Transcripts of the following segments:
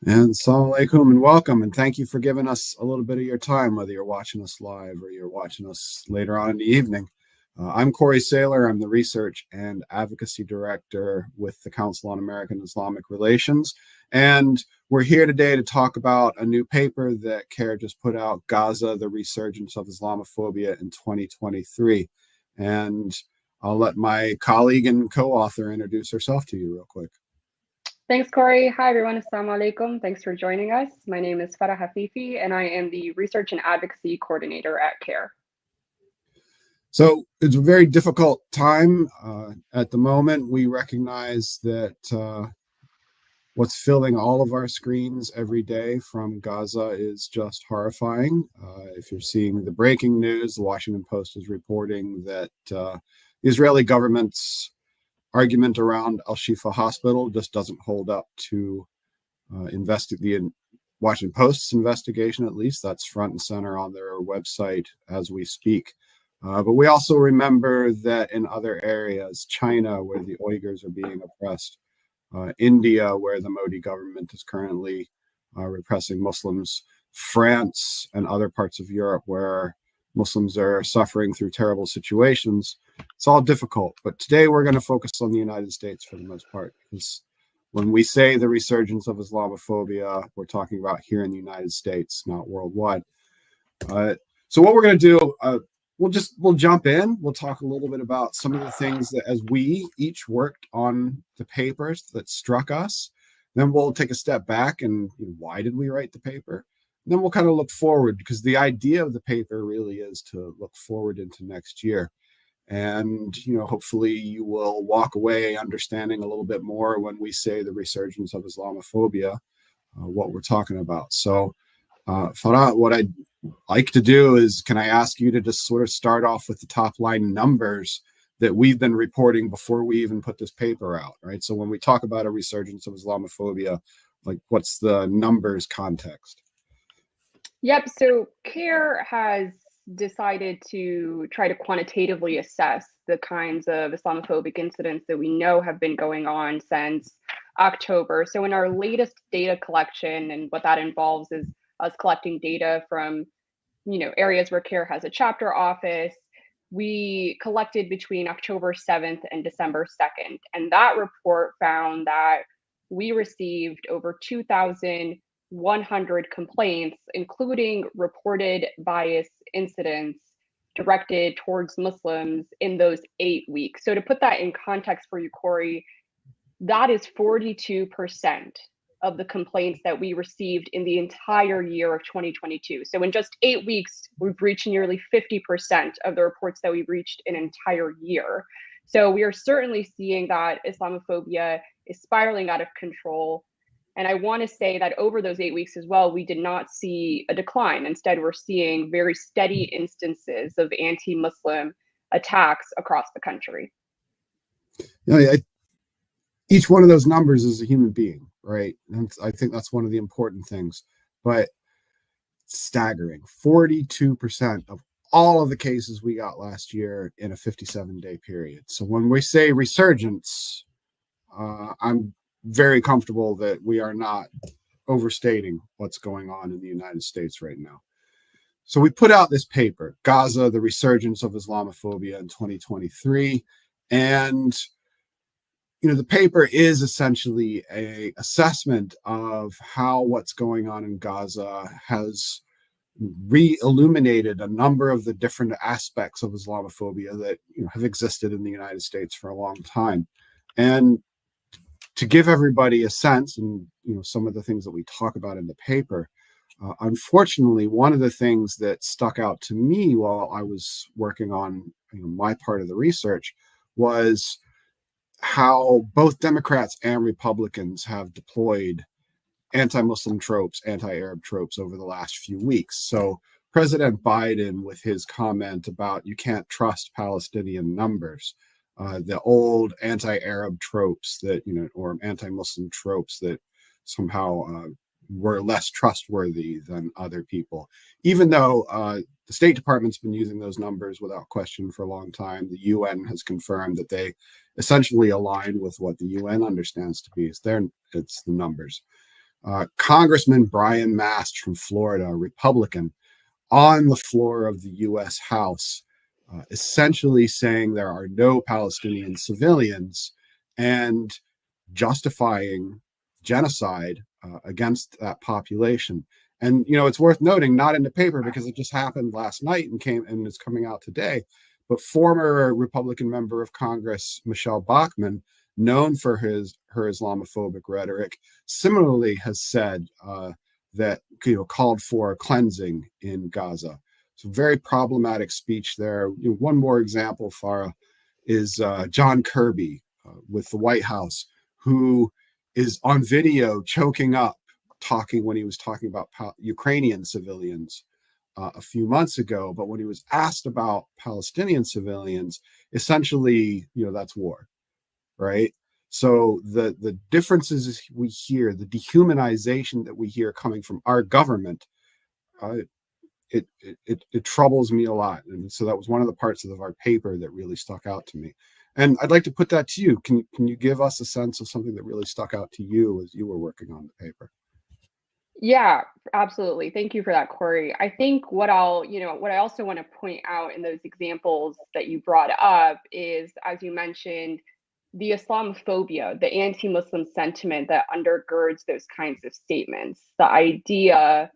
And Assalamu alaikum and welcome, and thank you for giving us a little bit of your time, whether you're watching us live or you're watching us later on in the evening. I'm Corey Saylor. I'm the Research and Advocacy Director with the Council on American Islamic Relations. And we're here today to talk about a new paper that CAIR just put out, Gaza, the Resurgence of Islamophobia in 2023. And I'll let my colleague and co-author introduce herself to you real quick. Thanks, Corey. Hi, everyone. Assalamu alaikum. Thanks for joining us. My name is Farah Hafifi, and I am the Research and Advocacy Coordinator at CAIR. So it's a very difficult time at the moment. We recognize that what's filling all of our screens every day from Gaza is just horrifying. If you're seeing the breaking news, the Washington Post is reporting that the Israeli government's argument around Al-Shifa Hospital just doesn't hold up to the Washington Post's investigation, at least. That's front and center on their website as we speak. But we also remember that in other areas, China, where the Uyghurs are being oppressed, India, where the Modi government is currently repressing Muslims, France, and other parts of Europe where Muslims are suffering through terrible situations. It's all difficult, but today we're going to focus on the United States for the most part, because when we say the resurgence of Islamophobia, we're talking about here in the United States, not worldwide. So what we're going to do, we'll jump in. We'll talk a little bit about some of the things that, as we each worked on the papers that struck us, then we'll take a step back and why did we write the paper? And then we'll kind of look forward, because the idea of the paper really is to look forward into next year. And, hopefully you will walk away understanding a little bit more when we say the resurgence of Islamophobia, what we're talking about. So, Farah, what I'd like to do is, can I ask you to just sort of start off with the top line numbers that we've been reporting before we even put this paper out, right? So when we talk about a resurgence of Islamophobia, like what's the numbers context? Yep. So CAIR has decided to try to quantitatively assess the kinds of Islamophobic incidents that we know have been going on since October. So in our latest data collection, and what that involves is us collecting data from, areas where CAIR has a chapter office, we collected between October 7th and December 2nd. And that report found that we received over 2,100 complaints, including reported bias incidents directed towards Muslims in those 8 weeks. So to put that in context for you, Corey, that is 42% of the complaints that we received in the entire year of 2022. So in just 8 weeks, we've reached nearly 50% of the reports that we've reached in an entire year. So we are certainly seeing that Islamophobia is spiraling out of control. And I want to say that over those 8 weeks as well, we did not see a decline. Instead, we're seeing very steady instances of anti-Muslim attacks across the country. Each one of those numbers is a human being, right? And I think that's one of the important things. But staggering, 42% of all of the cases we got last year in a 57-day period. So when we say resurgence, I'm very comfortable that we are not overstating what's going on in the United States right now. So we put out this paper, Gaza, the Resurgence of Islamophobia in 2023. And, the paper is essentially an assessment of how what's going on in Gaza has re-illuminated a number of the different aspects of Islamophobia that have existed in the United States for a long time. And to give everybody a sense, and some of the things that we talk about in the paper, unfortunately, one of the things that stuck out to me while I was working on my part of the research was how both Democrats and Republicans have deployed anti-Muslim tropes, anti-Arab tropes over the last few weeks. So President Biden, with his comment about you can't trust Palestinian numbers, the old anti-Arab tropes that, or anti-Muslim tropes that somehow were less trustworthy than other people, even though the State Department's been using those numbers without question for a long time. The UN has confirmed that they essentially align with what the UN understands to be it's the numbers. Congressman Brian Mast from Florida, a Republican, on the floor of the U.S. House, essentially saying there are no Palestinian civilians and justifying genocide against that population. And it's worth noting, not in the paper because it just happened last night and is coming out today, but former Republican member of Congress Michelle Bachmann, known for her Islamophobic rhetoric, similarly has said that called for a cleansing in Gaza. So very problematic speech there. One more example, Farah, is John Kirby with the White House, who is on video choking up when he was talking about Ukrainian civilians a few months ago. But when he was asked about Palestinian civilians, essentially, that's war, right? So the differences we hear, the dehumanization that we hear coming from our government, it troubles me a lot. And so that was one of the parts of our paper that really stuck out to me. And I'd like to put that to you. Can you give us a sense of something that really stuck out to you as you were working on the paper? Yeah, absolutely. Thank you for that, Corey. I think what I also want to point out in those examples that you brought up is, as you mentioned, the Islamophobia, the anti-Muslim sentiment that undergirds those kinds of statements. The idea,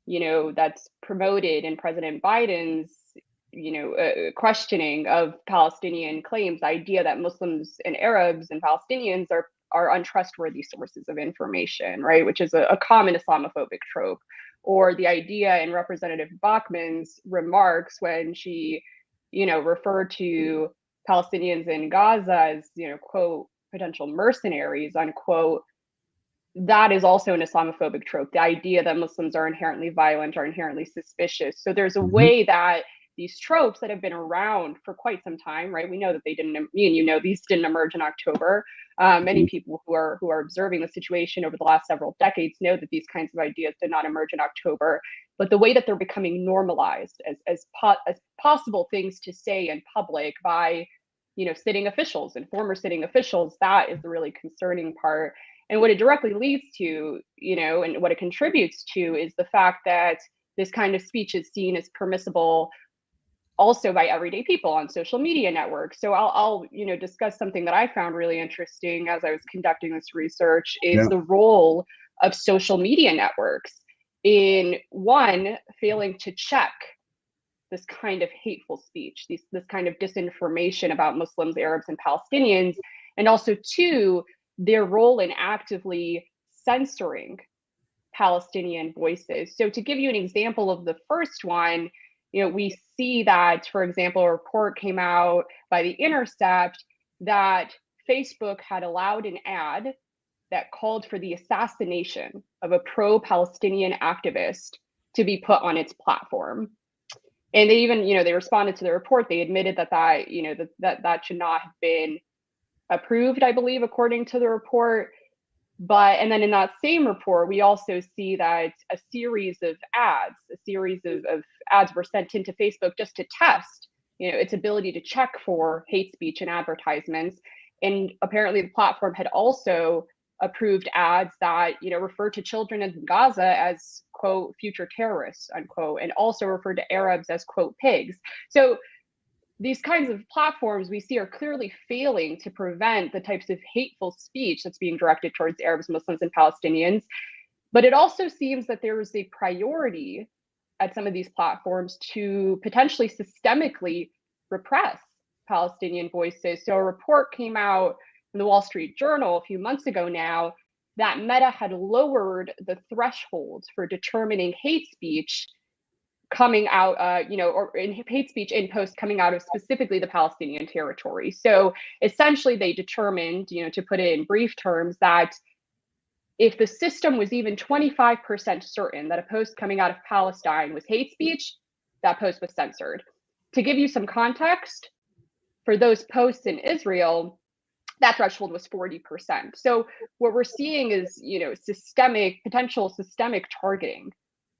that's promoted in President Biden's, questioning of Palestinian claims, the idea that Muslims and Arabs and Palestinians are untrustworthy sources of information, right? Which is a common Islamophobic trope. Or the idea in Representative Bachmann's remarks when she, referred to Palestinians in Gaza as, quote, potential mercenaries, unquote. That is also an Islamophobic trope. The idea that Muslims are inherently violent, are inherently suspicious. So there's a way that these tropes that have been around for quite some time, right? We know that they didn't, these didn't emerge in October. Many people who are observing the situation over the last several decades know that these kinds of ideas did not emerge in October. But the way that they're becoming normalized as possible things to say in public by, sitting officials and former sitting officials, that is the really concerning part. And what it directly leads to, and what it contributes to is the fact that this kind of speech is seen as permissible also by everyday people on social media networks. So I'll discuss something that I found really interesting as I was conducting this research is the role of social media networks in failing to check this kind of hateful speech, this kind of disinformation about Muslims, Arabs, and Palestinians, and also two, their role in actively censoring Palestinian voices. So to give you an example of the first one, we see that, for example, a report came out by The Intercept that Facebook had allowed an ad that called for the assassination of a pro-Palestinian activist to be put on its platform. And they even, they responded to the report. They admitted that should not have been approved, I believe, according to the report. And then in that same report, we also see that a series of ads were sent into Facebook just to test, its ability to check for hate speech and advertisements. And apparently the platform had also approved ads that, refer to children in Gaza as, quote, future terrorists, unquote, and also referred to Arabs as, quote, pigs. So these kinds of platforms we see are clearly failing to prevent the types of hateful speech that's being directed towards Arabs, Muslims, and Palestinians. But it also seems that there is a priority at some of these platforms to potentially systemically repress Palestinian voices. So a report came out in the Wall Street Journal a few months ago now that Meta had lowered the thresholds for determining hate speech coming out, or in hate speech in posts coming out of specifically the Palestinian territory. So essentially they determined, to put it in brief terms, that if the system was even 25% certain that a post coming out of Palestine was hate speech, that post was censored. To give you some context, for those posts in Israel, that threshold was 40%. So what we're seeing is, potential systemic targeting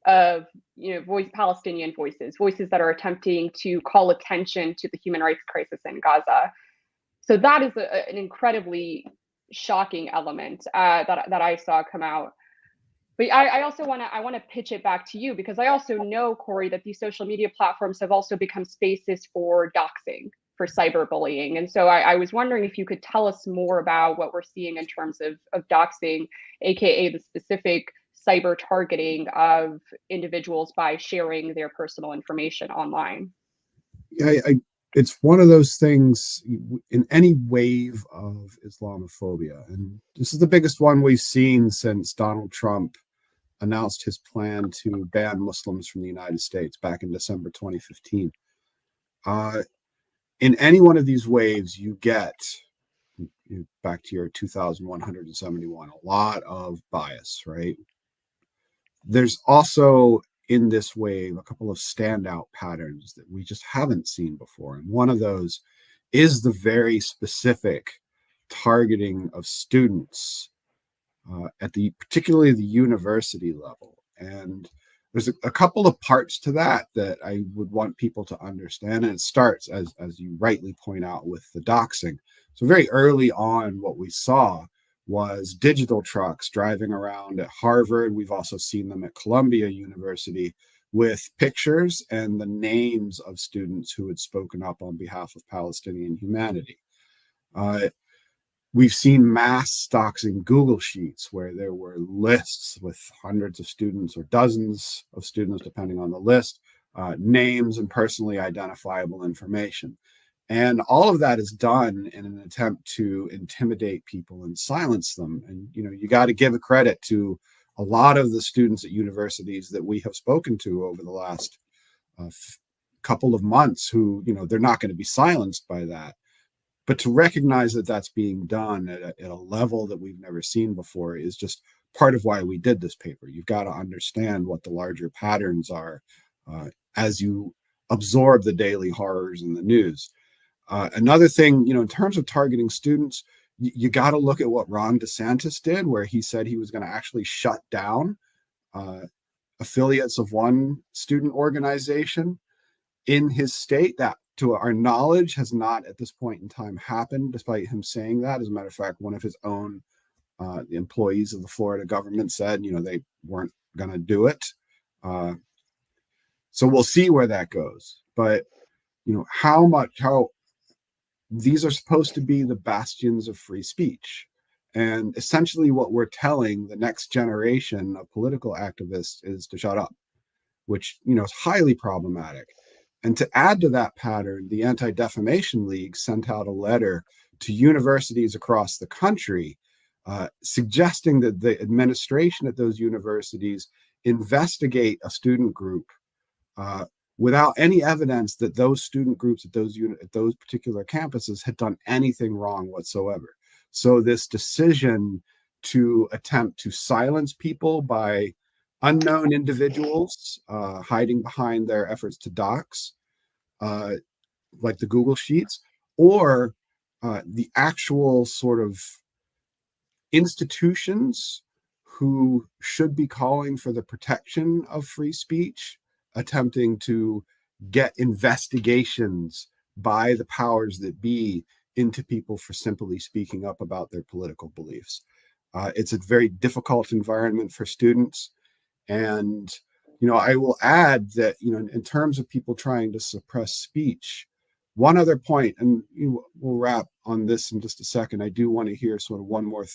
of Palestinian voices that are attempting to call attention to the human rights crisis in Gaza. So that is an incredibly shocking element that I saw come out. But I also want to pitch it back to you, because I also know, Corey, that these social media platforms have also become spaces for doxing, for cyberbullying. And so I was wondering if you could tell us more about what we're seeing in terms of doxing, aka the specific cyber targeting of individuals by sharing their personal information online. It's one of those things in any wave of Islamophobia, and this is the biggest one we've seen since Donald Trump announced his plan to ban Muslims from the United States back in December 2015. In any one of these waves, you get, back to your 2,171, a lot of bias, right? There's also in this wave a couple of standout patterns that we just haven't seen before. And one of those is the very specific targeting of students at the particularly the university level. And there's a couple of parts to that that I would want people to understand. And it starts, as you rightly point out, with the doxing. So very early on, what we saw was digital trucks driving around at Harvard. We've also seen them at Columbia University with pictures and the names of students who had spoken up on behalf of Palestinian humanity. We've seen mass doxing Google Sheets where there were lists with hundreds of students or dozens of students, depending on the list, names and personally identifiable information. And all of that is done in an attempt to intimidate people and silence them. And, you got to give a credit to a lot of the students at universities that we have spoken to over the last couple of months who, they're not going to be silenced by that. But to recognize that that's being done at a level that we've never seen before is just part of why we did this paper. You've got to understand what the larger patterns are as you absorb the daily horrors in the news. Another thing, in terms of targeting students, you got to look at what Ron DeSantis did, where he said he was going to actually shut down affiliates of one student organization in his state. That, to our knowledge, has not at this point in time happened, despite him saying that. As a matter of fact, one of his own employees of the Florida government said, they weren't going to do it. So we'll see where that goes. But, how these are supposed to be the bastions of free speech. And essentially what we're telling the next generation of political activists is to shut up, which, is highly problematic. And to add to that pattern, the Anti-Defamation League sent out a letter to universities across the country suggesting that the administration at those universities investigate a student group without any evidence that those student groups at those particular campuses had done anything wrong whatsoever. So this decision to attempt to silence people by unknown individuals hiding behind their efforts to dox, like the Google Sheets, or the actual sort of institutions who should be calling for the protection of free speech, attempting to get investigations by the powers that be into people for simply speaking up about their political beliefs. It's a very difficult environment for students. And, I will add that, in terms of people trying to suppress speech, one other point, and we'll wrap on this in just a second. I do want to hear sort of one more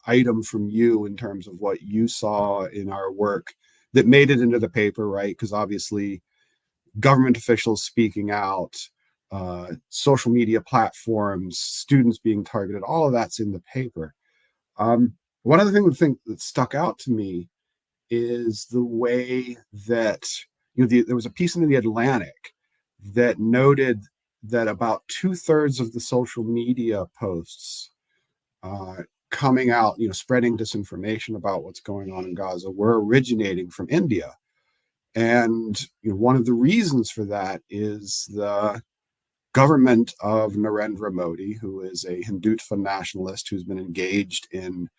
item from you in terms of what you saw in our work that made it into the paper, right? Because obviously government officials speaking out, social media platforms, students being targeted, all of that's in the paper. One other thing that stuck out to me is the way that, there was a piece in the Atlantic that noted that about 2/3 of the social media posts coming out, spreading disinformation about what's going on in Gaza were originating from India. And one of the reasons for that is the government of Narendra Modi, who is a Hindutva nationalist who's been engaged in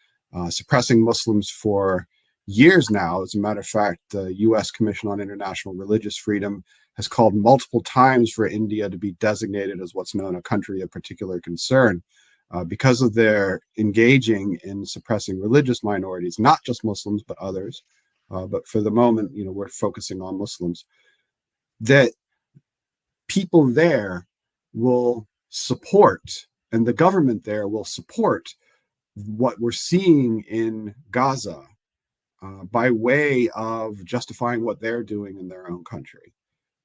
suppressing Muslims for years now. As a matter of fact, the U.S. Commission on International Religious Freedom has called multiple times for India to be designated as what's known a country of particular concern. because of their engaging in suppressing religious minorities, not just Muslims, but others. But for the moment, we're focusing on Muslims, that people there will support, and the government there will support what we're seeing in Gaza by way of justifying what they're doing in their own country.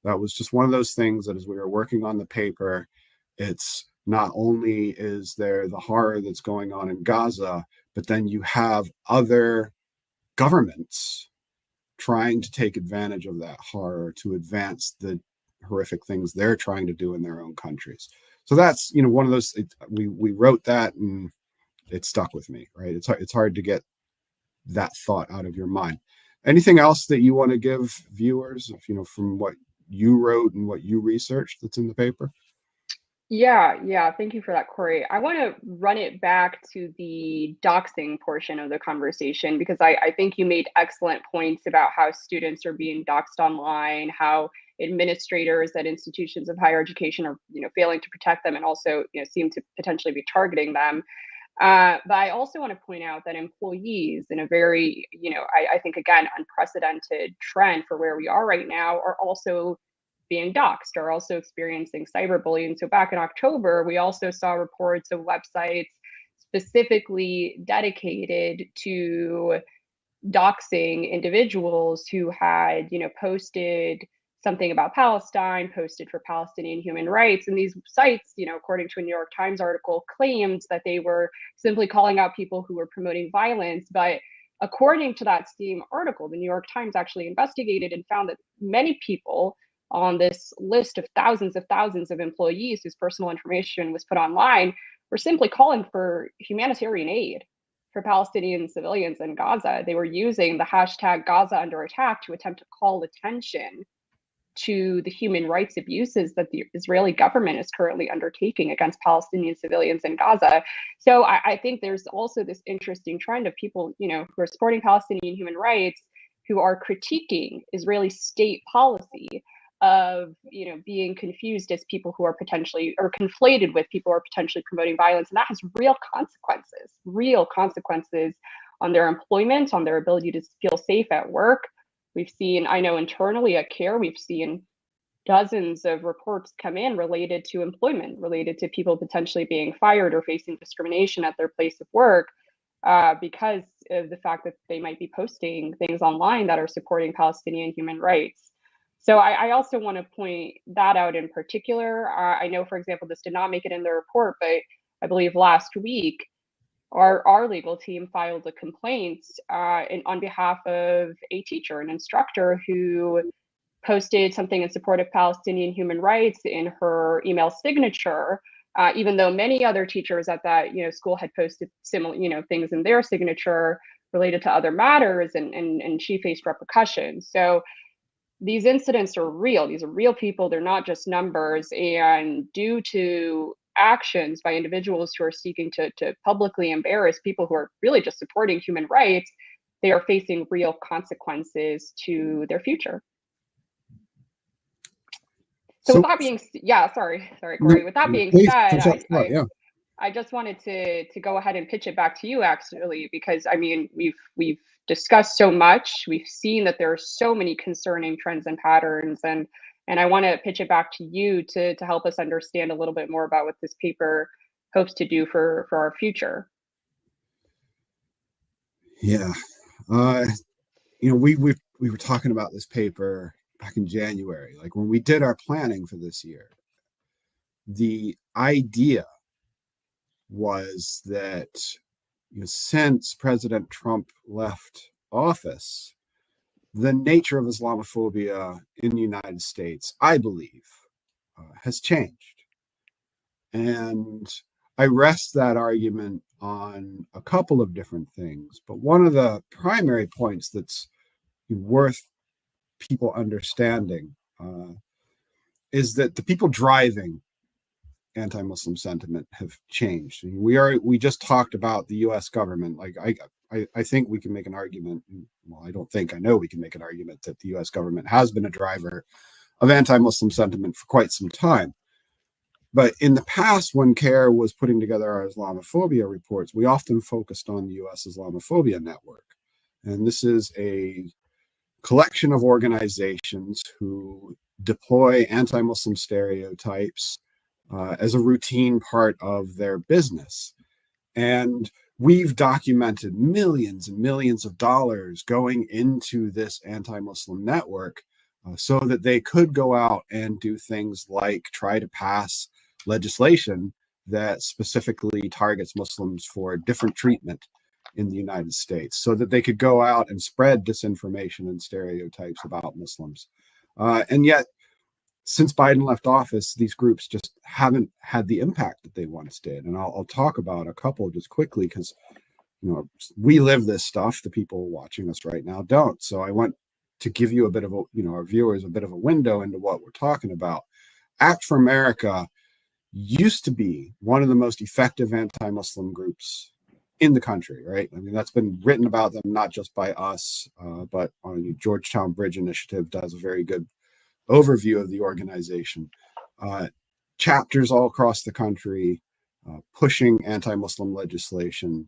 That was just one of those things that as we were working on the paper, it's not only is there the horror that's going on in Gaza, but then you have other governments trying to take advantage of that horror to advance the horrific things they're trying to do in their own countries. So that's, one of those, we wrote that and it stuck with me, right? It's hard to get that thought out of your mind. Anything else that you want to give viewers, from what you wrote and what you researched that's in the paper? Yeah. Thank you for that, Corey. I want to run it back to the doxing portion of the conversation, because I think you made excellent points about how students are being doxed online, how administrators at institutions of higher education are, failing to protect them and also, seem to potentially be targeting them. But I also want to point out that employees, in a very, I think, again, unprecedented trend for where we are right now, are also being doxxed, are also experiencing cyberbullying. So back in October, we also saw reports of websites specifically dedicated to doxing individuals who had, posted something about Palestine, posted for Palestinian human rights. And these sites, according to a New York Times article, claimed that they were simply calling out people who were promoting violence. But according to that same article, the New York Times actually investigated and found that many people on this list of thousands of employees whose personal information was put online were simply calling for humanitarian aid for Palestinian civilians in Gaza. They were using the hashtag Gaza under attack to attempt to call attention to the human rights abuses that the Israeli government is currently undertaking against Palestinian civilians in Gaza. So I think there's also this interesting trend of people, who are supporting Palestinian human rights, who are critiquing Israeli state policy of, being confused as people who are potentially, or conflated with people who are potentially promoting violence. And that has real consequences on their employment, on their ability to feel safe at work. We've seen, I know internally at CAIR, we've seen dozens of reports come in related to employment, related to people potentially being fired or facing discrimination at their place of work because of the fact that they might be posting things online that are supporting Palestinian human rights. So I also want to point that out in particular. I know, for example, this did not make it in the report, but I believe last week, our legal team filed a complaint on behalf of a teacher, an instructor who posted something in support of Palestinian human rights in her email signature, even though many other teachers at that school had posted similar things in their signature related to other matters, and she faced repercussions. So these incidents are real. These are real people. They're not just numbers. And due to actions by individuals who are seeking to publicly embarrass people who are really just supporting human rights, they are facing real consequences to their future. So with that being, sorry, Corey. With that being said, I just wanted to go ahead and pitch it back to you, actually, because I mean, we've discussed so much. We've seen that there are so many concerning trends and patterns, and I want to pitch it back to you to help us understand a little bit more about what this paper hopes to do for our future. Yeah, we were talking about this paper back in January, like when we did our planning for this year. The idea was that since President Trump left office, the nature of Islamophobia in the United States, I believe, has changed. And I rest that argument on a couple of different things. But one of the primary points that's worth people understanding is that the people driving anti-Muslim sentiment have changed. We just talked about the U.S. government. Like I think we can make an argument. Well, I know we can make an argument that the U.S. government has been a driver of anti-Muslim sentiment for quite some time. But in the past, when CAIR was putting together our Islamophobia reports, we often focused on the US Islamophobia Network. And this is a collection of organizations who deploy anti-Muslim stereotypes as a routine part of their business. And we've documented millions and millions of dollars going into this anti-Muslim network so that they could go out and do things like try to pass legislation that specifically targets Muslims for different treatment in the United States, so that they could go out and spread disinformation and stereotypes about Muslims. And yet, since Biden left office, these groups just haven't had the impact that they once did. And I'll talk about a couple just quickly because, you know, we live this stuff. The people watching us right now don't. So I want to give you a bit of a, you know, our viewers a bit of a window into what we're talking about. Act for America used to be one of the most effective anti-Muslim groups in the country, right? I mean, that's been written about them, not just by us, but on the Georgetown Bridge Initiative does a very good overview of the organization. Chapters all across the country pushing anti-Muslim legislation,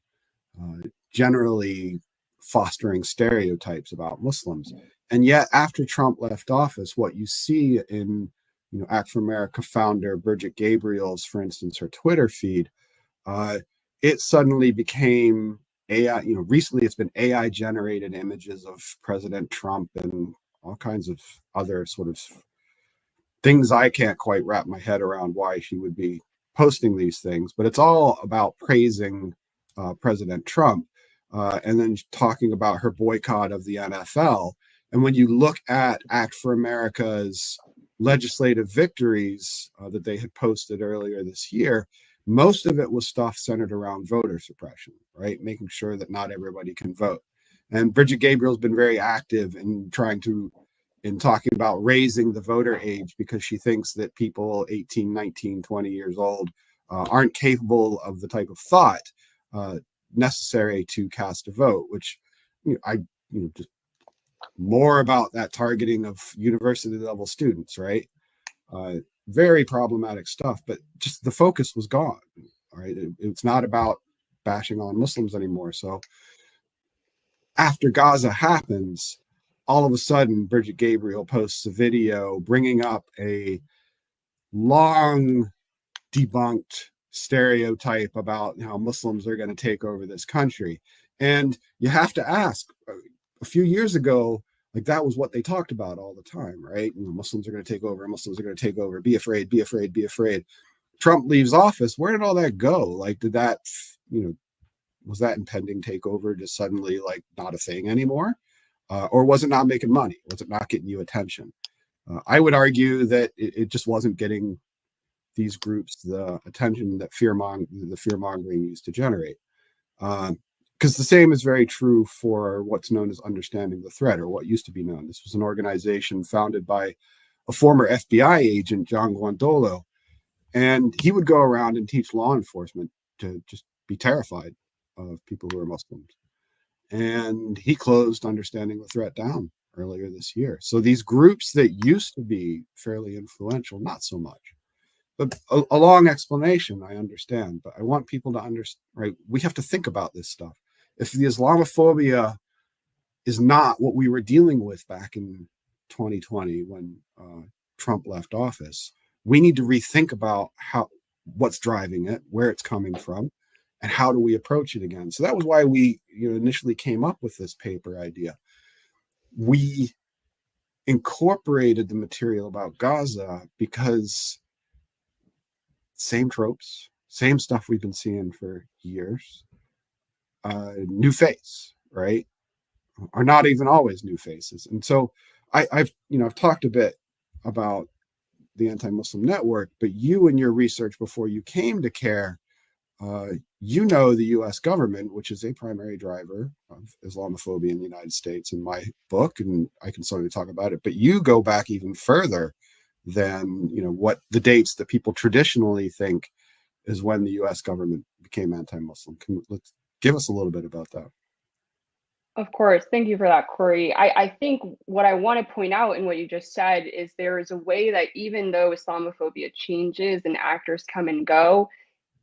generally fostering stereotypes about Muslims. And yet, after Trump left office, what you see in, you know, Act for America founder Bridget Gabriel's, for instance, her Twitter feed, it suddenly became AI. You know, recently it's been AI generated images of President Trump and all kinds of other sort of things I can't quite wrap my head around why she would be posting these things, but it's all about praising President Trump and then talking about her boycott of the NFL. And when you look at Act for America's legislative victories that they had posted earlier this year, most of it was stuff centered around voter suppression, right? Making sure that not everybody can vote. And Bridget Gabriel's been very active in talking about raising the voter age because she thinks that people 18, 19, 20 years old aren't capable of the type of thought necessary to cast a vote, which just more about that targeting of university level students, right? Very problematic stuff, but just the focus was gone, all right? It's not about bashing on Muslims anymore. So after Gaza happens, all of a sudden, Bridget Gabriel posts a video bringing up a long debunked stereotype about how Muslims are going to take over this country. And you have to ask, a few years ago, like that was what they talked about all the time, right? You know, Muslims are going to take over, Muslims are going to take over, be afraid, be afraid, be afraid. Trump leaves office. Where did all that go? Like, did that, you know, was that impending takeover just suddenly like not a thing anymore? Or was it not making money? Was it not getting you attention? I would argue that it just wasn't getting these groups the attention that the fear mongering used to generate. Because the same is very true for what's known as Understanding the Threat, or what used to be known. This was an organization founded by a former FBI agent, John Guandolo, and he would go around and teach law enforcement to just be terrified of people who are Muslims. And he closed Understanding the Threat down earlier this year. So these groups that used to be fairly influential, not so much. But a long explanation, I understand, but I want people to understand, right? We have to think about this stuff. If the Islamophobia is not what we were dealing with back in 2020 when Trump left office, we need to rethink about what's driving it, where it's coming from, and how do we approach it again. So that was why we initially came up with this paper idea. We incorporated the material about Gaza because same tropes, same stuff we've been seeing for years, new face, right? Are not even always new faces. And so I've talked a bit about the anti-Muslim network, but you in your research before you came to CAIR, the U.S. government, which is a primary driver of Islamophobia in the United States in my book, and I can certainly talk about it, but you go back even further than, what the dates that people traditionally think is when the U.S. government became anti-Muslim. Let's give us a little bit about that. Of course. Thank you for that, Corey. I think what I want to point out in what you just said is there is a way that even though Islamophobia changes and actors come and go,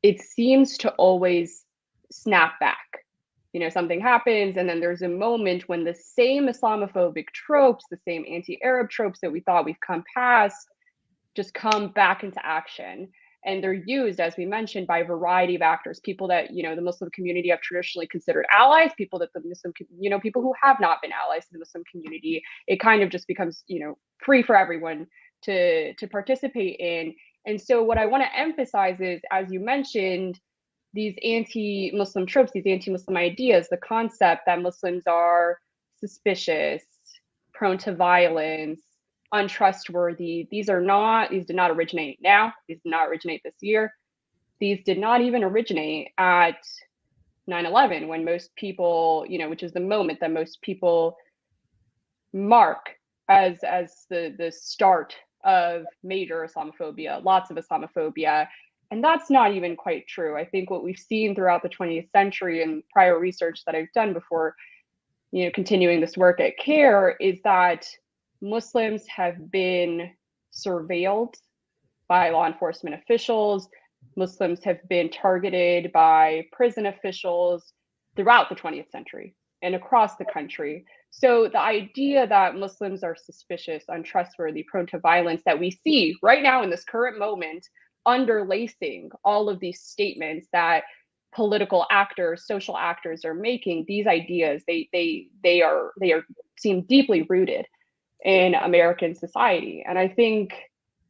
it seems to always snap back. You know, something happens, and then there's a moment when the same Islamophobic tropes, the same anti-Arab tropes that we thought we've come past, just come back into action. And they're used, as we mentioned, by a variety of actors, people that, you know, the Muslim community have traditionally considered allies, people that the Muslim, you know, people who have not been allies to the Muslim community. It kind of just becomes, you know, free for everyone to participate in. And so what I want to emphasize is, as you mentioned, these anti-Muslim tropes, these anti-Muslim ideas, the concept that Muslims are suspicious, prone to violence, untrustworthy. These did not originate now. These did not originate this year. These did not even originate at 9/11, when most people, you know, which is the moment that most people mark as the start of major Islamophobia, lots of Islamophobia. And that's not even quite true. I think what we've seen throughout the 20th century and prior research that I've done before, you know, continuing this work at CAIR, is that Muslims have been surveilled by law enforcement officials. Muslims have been targeted by prison officials throughout the 20th century and across the country. So the idea that Muslims are suspicious, untrustworthy, prone to violence, that we see right now in this current moment, underlacing all of these statements that political actors, social actors are making, these ideas, they are seem deeply rooted in American society. And I think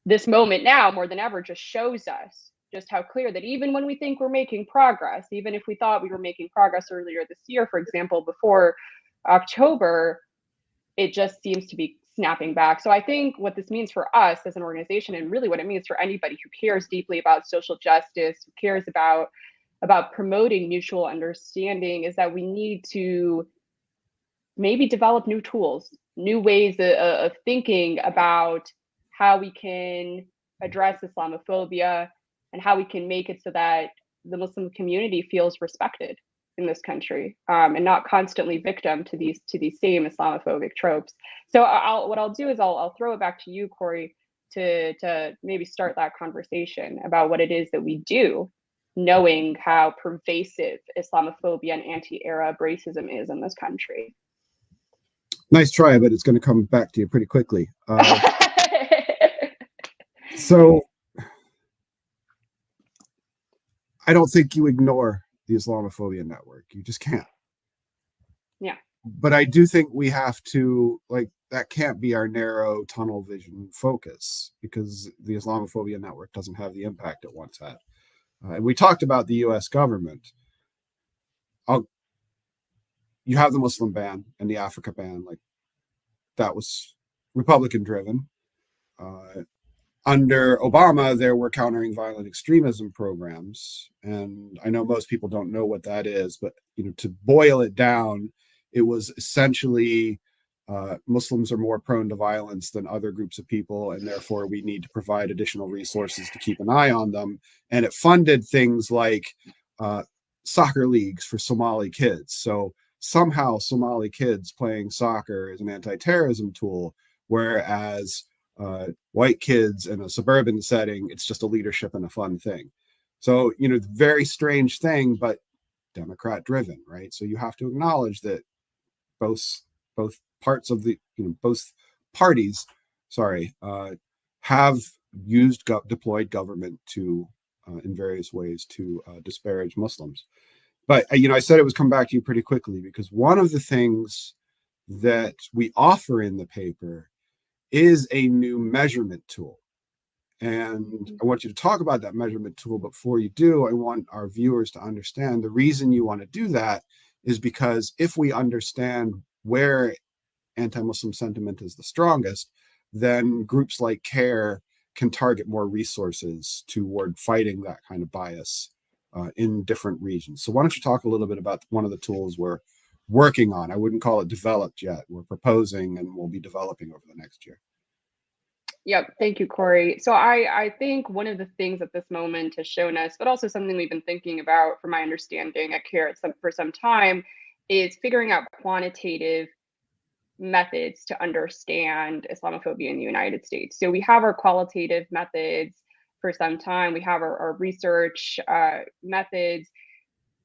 this moment now more than ever just shows us just how clear that even when we think we're making progress, even if we thought we were making progress earlier this year, for example, before October, it just seems to be snapping back. So I think what this means for us as an organization, and really what it means for anybody who cares deeply about social justice, who cares about promoting mutual understanding, is that we need to maybe develop new tools, new ways of thinking about how we can address Islamophobia and how we can make it so that the Muslim community feels respected in this country, and not constantly victim to these same Islamophobic tropes. So what I'll do is I'll throw it back to you, Corey, to maybe start that conversation about what it is that we do, knowing how pervasive Islamophobia and anti-Arab racism is in this country. Nice try, but it's going to come back to you pretty quickly. So I don't think you ignore the Islamophobia network. You just can't. Yeah. But I do think we have to, like, that can't be our narrow tunnel vision focus, because the Islamophobia network doesn't have the impact it once had. And we talked about the US government. You have the Muslim ban and the Africa ban, like, that was Republican driven. Under Obama, there were countering violent extremism programs, and I know most people don't know what that is, but, you know, to boil it down, it was essentially Muslims are more prone to violence than other groups of people, and therefore we need to provide additional resources to keep an eye on them. And it funded things like soccer leagues for Somali kids. So somehow Somali kids playing soccer is an anti-terrorism tool, whereas white kids in a suburban setting, it's just a leadership and a fun thing. So, you know, very strange thing, but Democrat driven, right? So you have to acknowledge that both parts of the, you know, both parties, have used deployed government to in various ways to disparage Muslims. But, you know, I said it was come back to you pretty quickly, because one of the things that we offer in the paper is a new measurement tool. And I want you to talk about that measurement tool. But before you do, I want our viewers to understand the reason you want to do that is because if we understand where anti-Muslim sentiment is the strongest, then groups like CAIR can target more resources toward fighting that kind of bias in different regions. So why don't you talk a little bit about one of the tools we're working on? I wouldn't call it developed yet. We're proposing and we'll be developing over the next year. Yep. Thank you, Corey. So I think one of the things that this moment has shown us, but also something we've been thinking about, from my understanding at CAIR for some time, is figuring out quantitative methods to understand Islamophobia in the United States. So we have our qualitative methods for some time, we have our research methods,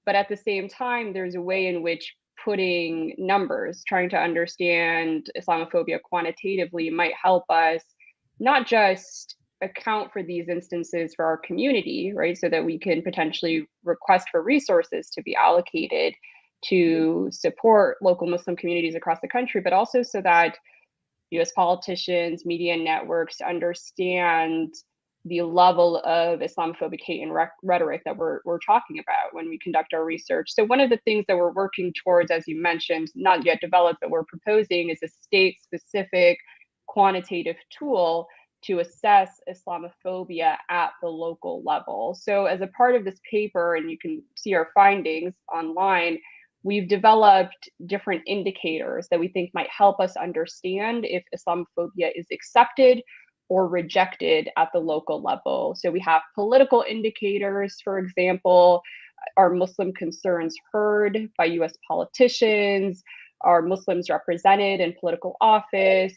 but at the same time, there's a way in which putting numbers, trying to understand Islamophobia quantitatively might help us not just account for these instances for our community, right? So that we can potentially request for resources to be allocated to support local Muslim communities across the country, but also so that US politicians, media networks understand the level of Islamophobic hate and rhetoric that we're talking about when we conduct our research. So one of the things that we're working towards, as you mentioned, not yet developed, but we're proposing is a state-specific quantitative tool to assess Islamophobia at the local level. So as a part of this paper, and you can see our findings online, we've developed different indicators that we think might help us understand if Islamophobia is accepted or rejected at the local level. So we have political indicators, for example, are Muslim concerns heard by US politicians? Are Muslims represented in political office?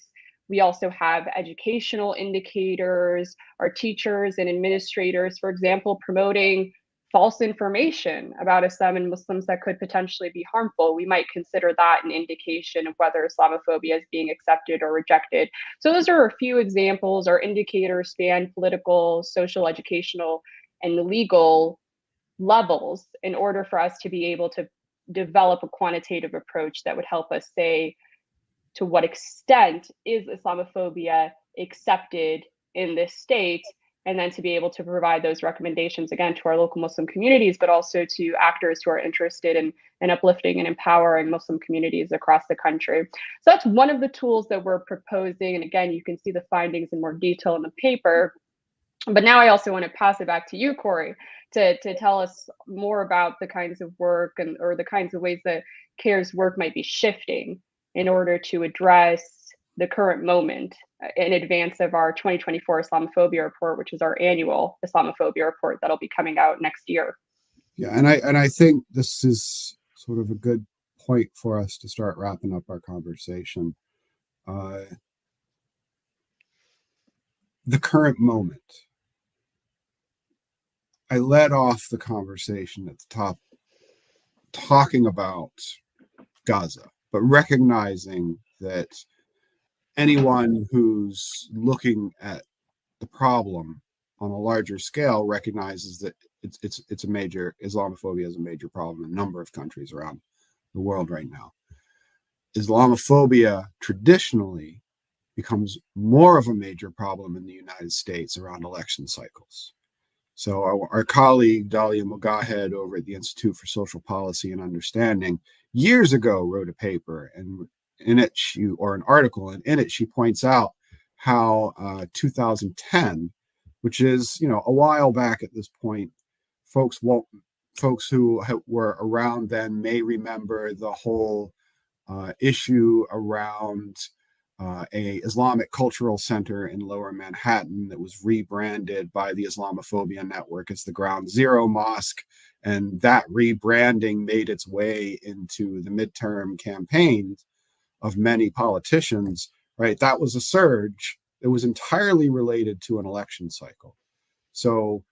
We also have educational indicators. Are teachers and administrators, for example, promoting false information about Islam and Muslims that could potentially be harmful? We might consider that an indication of whether Islamophobia is being accepted or rejected. So those are a few examples. Our indicators span political, social, educational, and legal levels in order for us to be able to develop a quantitative approach that would help us say to what extent is Islamophobia accepted in this state, and then to be able to provide those recommendations again to our local Muslim communities, but also to actors who are interested in uplifting and empowering Muslim communities across the country. So that's one of the tools that we're proposing. And again, you can see the findings in more detail in the paper. But now I also want to pass it back to you, Corey, to tell us more about the kinds of work or the kinds of ways that CAIR's work might be shifting in order to address the current moment in advance of our 2024 Islamophobia report, which is our annual Islamophobia report that'll be coming out next year. Yeah, and I think this is sort of a good point for us to start wrapping up our conversation. The current moment. I led off the conversation at the top talking about Gaza, but recognizing that anyone who's looking at the problem on a larger scale recognizes that it's a major, Islamophobia is a major problem in a number of countries around the world right now. Islamophobia traditionally becomes more of a major problem in the United States around election cycles. So our colleague Dalia Mogahed over at the Institute for Social Policy and Understanding years ago wrote a paper, and in it or an article, and in it she points out how 2010, which is a while back at this point, folks who were around then may remember the whole issue around a Islamic cultural center in Lower Manhattan that was rebranded by the Islamophobia Network as the Ground Zero Mosque, and that rebranding made its way into the midterm campaigns of many politicians. Right, that was a surge that was entirely related to an election cycle. So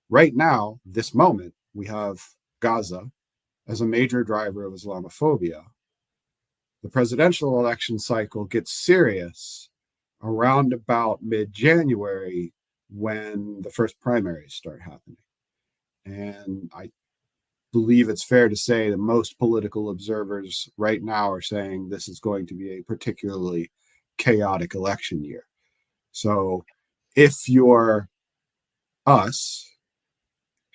right now, this moment, we have Gaza as a major driver of Islamophobia. The presidential election cycle gets serious around about mid-January when the first primaries start happening. And I believe it's fair to say that most political observers right now are saying this is going to be a particularly chaotic election year. So if you're us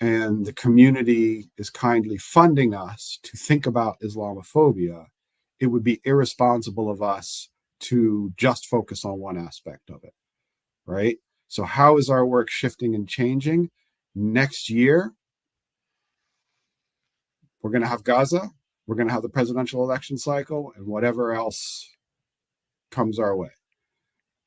and the community is kindly funding us to think about Islamophobia, it would be irresponsible of us to just focus on one aspect of it, right? So how is our work shifting and changing? Next year, we're going to have Gaza, we're going to have the presidential election cycle, and whatever else comes our way.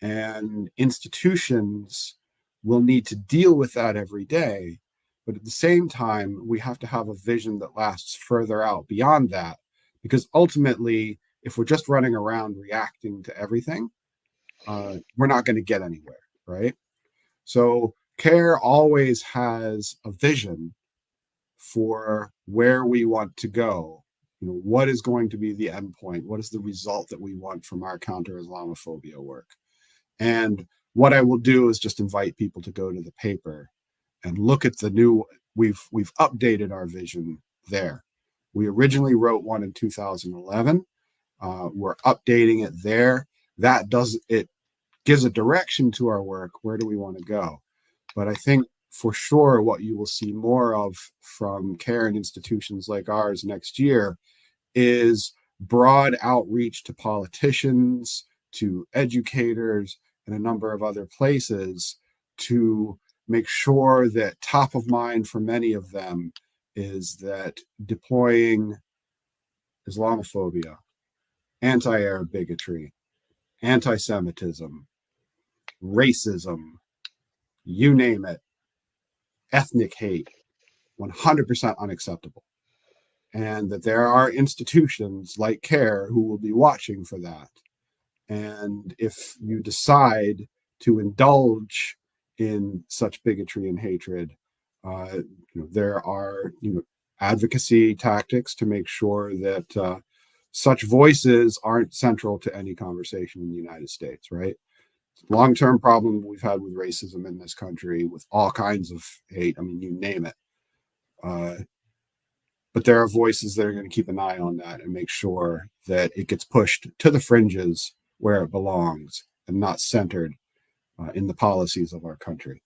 And institutions will need to deal with that every day. But at the same time, we have to have a vision that lasts further out beyond that because ultimately, if we're just running around reacting to everything, we're not going to get anywhere, right? So CAIR always has a vision for where we want to go. What is going to be the endpoint? What is the result that we want from our counter-Islamophobia work? And what I will do is just invite people to go to the paper and look at the new. We've updated our vision there. We originally wrote one in 2011. We're updating it there. It gives a direction to our work. Where do we want to go? But I think for sure what you will see more of from CAIR and institutions like ours next year is broad outreach to politicians, to educators, and a number of other places to make sure that top of mind for many of them is that deploying Islamophobia, anti-Arab bigotry, anti-Semitism, racism, you name it, ethnic hate, 100% unacceptable. And that there are institutions like CAIR who will be watching for that. And if you decide to indulge in such bigotry and hatred, there are advocacy tactics to make sure that such voices aren't central to any conversation in the United States, right? Long-term problem we've had with racism in this country, with all kinds of hate. I mean, you name it. But there are voices that are going to keep an eye on that and make sure that it gets pushed to the fringes where it belongs and not centered in the policies of our country.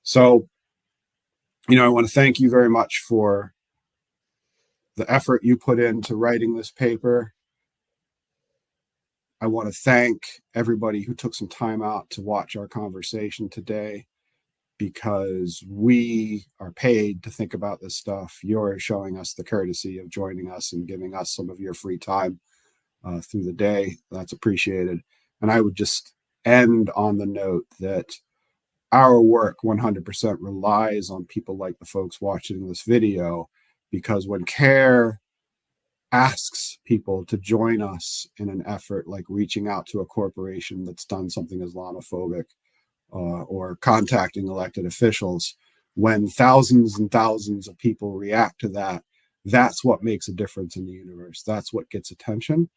So, I want to thank you very much for the effort you put into writing this paper. I want to thank everybody who took some time out to watch our conversation today, because we are paid to think about this stuff. You're showing us the courtesy of joining us and giving us some of your free time through the day. That's appreciated. And I would just end on the note that our work 100% relies on people like the folks watching this video, because when CAIR asks people to join us in an effort like reaching out to a corporation that's done something Islamophobic, or contacting elected officials, when thousands and thousands of people react to that, that's what makes a difference in the universe. That's what gets attention.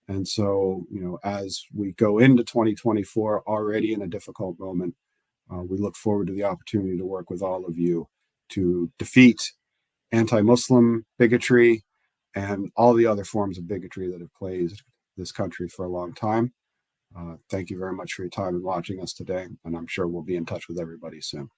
And so, as we go into 2024, already in a difficult moment, we look forward to the opportunity to work with all of you to defeat anti-Muslim bigotry and all the other forms of bigotry that have plagued this country for a long time. Thank you very much for your time and watching us today, and I'm sure we'll be in touch with everybody soon.